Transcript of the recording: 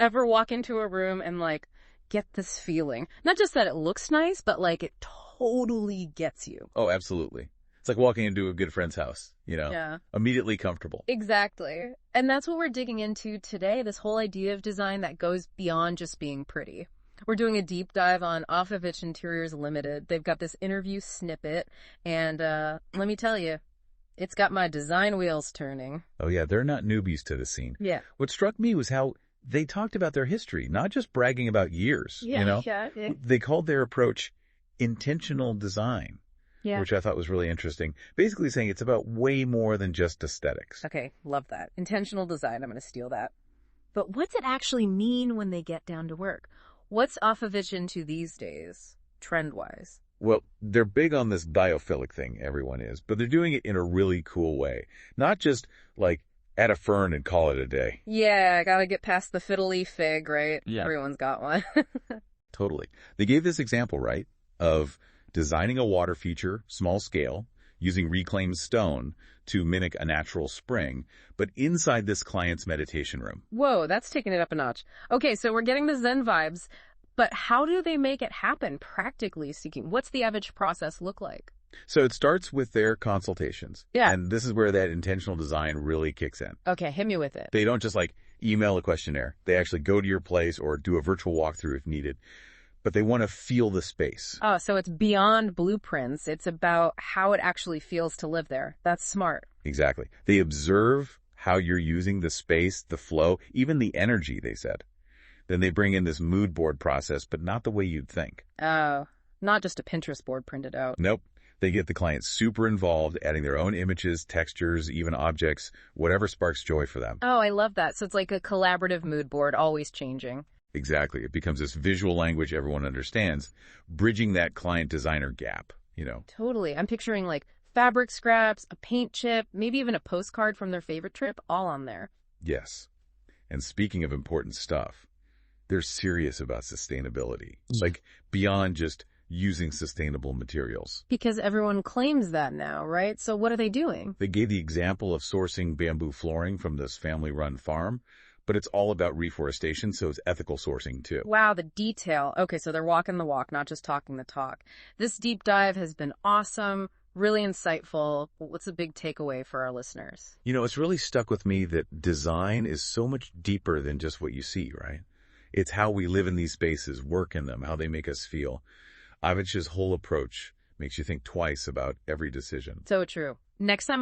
Ever walk into a room and like get this feeling? Not just that it looks nice, but like it totally gets you. Oh, absolutely. It's like walking into a good friend's house, Yeah. immediately comfortable. Exactly. And that's what we're digging into today, this whole idea of design that goes beyond just being pretty. We're doing a deep dive on Avich Interiors Limited. They've got this interview snippet, and let me tell you, it's got my design wheels turning. Oh, yeah, they're not newbies to the scene. Yeah. What struck me was how they talked about their history, not just bragging about years, Yeah. They called their approach intentional design, which I thought was really interesting. Basically saying it's about way more than just aesthetics. Okay, love that. Intentional design, I'm going to steal that. But what's it actually mean when they get down to work? What's Avich into these days, trend-wise? Well, they're big on this biophilic thing, everyone is, but they're doing it in a really cool way. Not just like add a fern and call it a day. Yeah, I gotta get past the fiddly fig, right? Yeah. Everyone's got one. Totally. They gave this example, right, of designing a water feature, small scale, using reclaimed stone to mimic a natural spring, but inside this client's meditation room. Whoa, that's taking it up a notch. Okay, so we're getting the Zen vibes, but how do they make it happen, practically speaking? What's the Avich process look like? So it starts with their consultations. Yeah. And this is where that intentional design really kicks in. Okay, hit me with it. They don't just like email a questionnaire. They actually go to your place or do a virtual walkthrough if needed. But they want to feel the space. Oh, so it's beyond blueprints. It's about how it actually feels to live there. That's smart. Exactly. They observe how you're using the space, the flow, even the energy, they said. Then they bring in this mood board process, but not the way you'd think. Oh, not just a Pinterest board printed out. Nope. They get the client super involved, adding their own images, textures, even objects, whatever sparks joy for them. Oh, I love that. So it's like a collaborative mood board, always changing. Exactly. It becomes this visual language everyone understands, bridging that client-designer gap, Totally. I'm picturing like fabric scraps, a paint chip, maybe even a postcard from their favorite trip, all on there. Yes. And speaking of important stuff, they're serious about sustainability, like beyond just using sustainable materials. Because everyone claims that now, right? So what are they doing? They gave the example of sourcing bamboo flooring from this family-run farm, but it's all about reforestation, so it's ethical sourcing too. Wow, the detail. Okay, so they're walking the walk, not just talking the talk. This deep dive has been awesome, really insightful. What's a big takeaway for our listeners? It's really stuck with me that design is so much deeper than just what you see, right? It's how we live in these spaces, work in them, how they make us feel. Avich's whole approach makes you think twice about every decision. So true. Next time